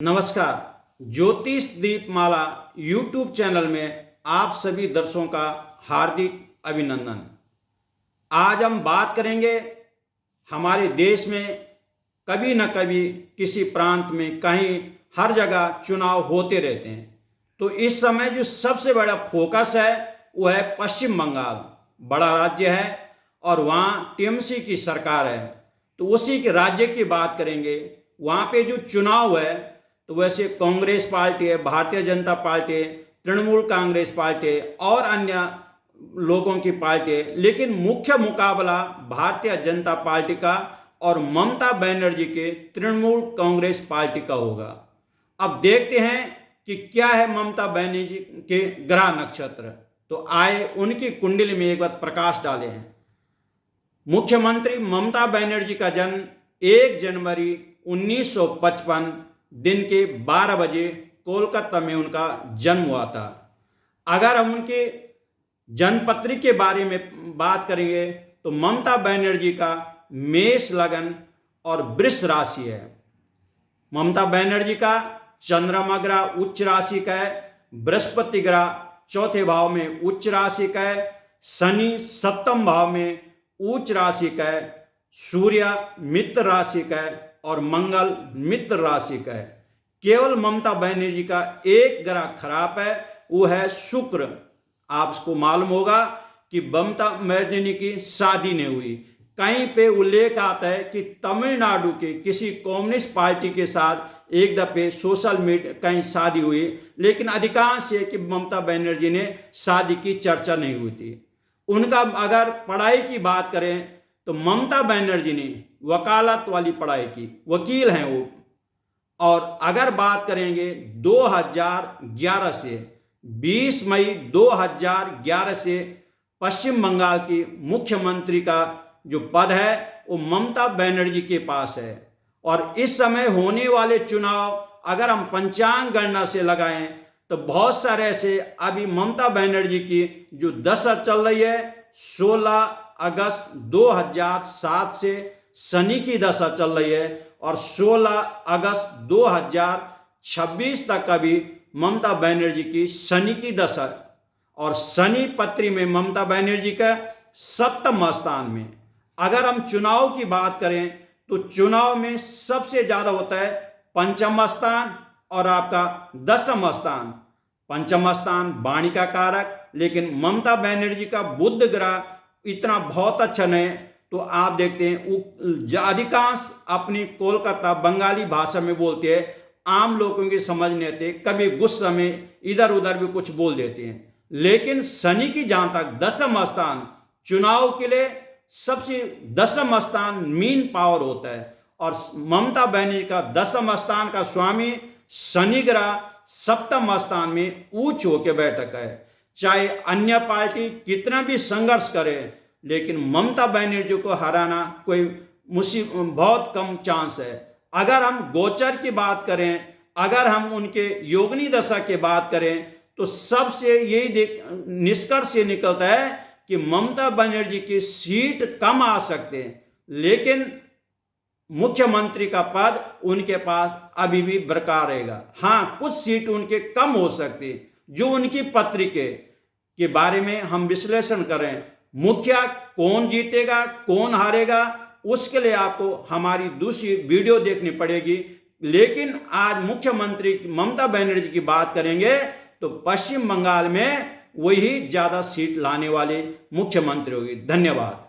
नमस्कार। ज्योतिष दीपमाला YouTube channel में आप सभी दर्शकों का हार्दिक अभिनंदन। आज हम बात करेंगे हमारे देश में कभी न कभी किसी प्रांत में कहीं हर जगह चुनाव होते रहते हैं। तो इस समय जो सबसे बड़ा फोकस है वो है पश्चिम बंगाल। बड़ा राज्य है और वहाँ टीएमसी की सरकार है। तो उसी के राज्य की बात करेंगे। वहाँ पे जो चुनाव है तो वैसे कांग्रेस पार्टी है, भारतीय जनता पार्टी है, तृणमूल कांग्रेस पार्टी है और अन्य लोगों की पार्टी है, लेकिन मुख्य मुकाबला भारतीय जनता पार्टी का और ममता बनर्जी के तृणमूल कांग्रेस पार्टी का होगा। अब देखते हैं कि क्या है ममता बनर्जी के ग्रह नक्षत्र। तो आए उनकी कुंडली में एक बार प्रकाश डाले हैं। मुख्यमंत्री ममता बनर्जी का जन्म 1 जनवरी 1955 दिन के 12 बजे कोलकाता में उनका जन्म हुआ था। अगर हम उनके जन्मपत्री के बारे में बात करेंगे तो ममता बनर्जी का मेष लग्न और वृष राशि है। ममता बनर्जी का चंद्रमा ग्रह उच्च राशि का है, बृहस्पति ग्रह चौथे भाव में उच्च राशि का है, शनि सप्तम भाव में उच्च राशि का है, सूर्य मित्र राशि का है और मंगल मित्र राशि का है। केवल ममता बनर्जी का एक ग्रह खराब है, वो है शुक्र। आपको मालूम होगा कि ममता बनर्जी की शादी नहीं हुई। कहीं पे उल्लेख आता है कि तमिलनाडु के किसी कम्युनिस्ट पार्टी के साथ एक दफे सोशल मीडिया कहीं शादी हुई, लेकिन अधिकांश है कि ममता बनर्जी ने शादी की चर्चा नहीं हुई थी। उनका अगर पढ़ाई की बात करें तो ममता बनर्जी ने वकालत वाली पढ़ाई की, वकील हैं वो। और अगर बात करेंगे 2011 से 20 मई 2011 से पश्चिम बंगाल की मुख्यमंत्री का जो पद है वो ममता बनर्जी के पास है। और इस समय होने वाले चुनाव अगर हम पंचांग गणना से लगाएं तो बहुत सारे ऐसे अभी ममता बनर्जी की जो दशा चल रही है 16 अगस्त 2007 से शनि की दशा चल रही है और 16 अगस्त 2026 तक अभी ममता बनर्जी की शनि की दशा। और शनि पत्री में ममता बनर्जी का सप्तम स्थान में। अगर हम चुनाव की बात करें तो चुनाव में सबसे ज्यादा होता है पंचम स्थान और आपका दसम स्थान। पंचम स्थान वाणी का कारक, लेकिन ममता बनर्जी का बुध ग्रह इतना बहुत अच्छा नहीं। तो आप देखते हैं अधिकांश अपनी कोलकाता बंगाली भाषा में बोलते हैं, आम लोगों की समझ नहीं आते, कभी गुस्से में इधर उधर भी कुछ बोल देते हैं। लेकिन शनि की जहां तक दसम स्थान चुनाव के लिए सबसे दसम स्थान मीन पावर होता है और ममता बनर्जी का दसम स्थान का स्वामी शनि ग्रह सप्तम स्थान में उच्च होकर बैठक है। चाहे अन्य पार्टी कितना भी संघर्ष करे, लेकिन ममता बनर्जी को हराना कोई बहुत कम चांस है। अगर हम गोचर की बात करें, अगर हम उनके योगिनी दशा की बात करें तो सबसे यही निष्कर्ष ये निकलता है कि ममता बनर्जी की सीट कम आ सकते हैं, लेकिन मुख्यमंत्री का पद उनके पास अभी भी बरकरार रहेगा। हाँ, कुछ सीट उनके कम हो सकती है। जो उनकी पत्रिका के बारे में हम विश्लेषण करें, मुखिया कौन जीतेगा कौन हारेगा, उसके लिए आपको हमारी दूसरी वीडियो देखनी पड़ेगी। लेकिन आज मुख्यमंत्री ममता बनर्जी की बात करेंगे तो पश्चिम बंगाल में वही ज्यादा सीट लाने वाले मुख्यमंत्री होगी। धन्यवाद।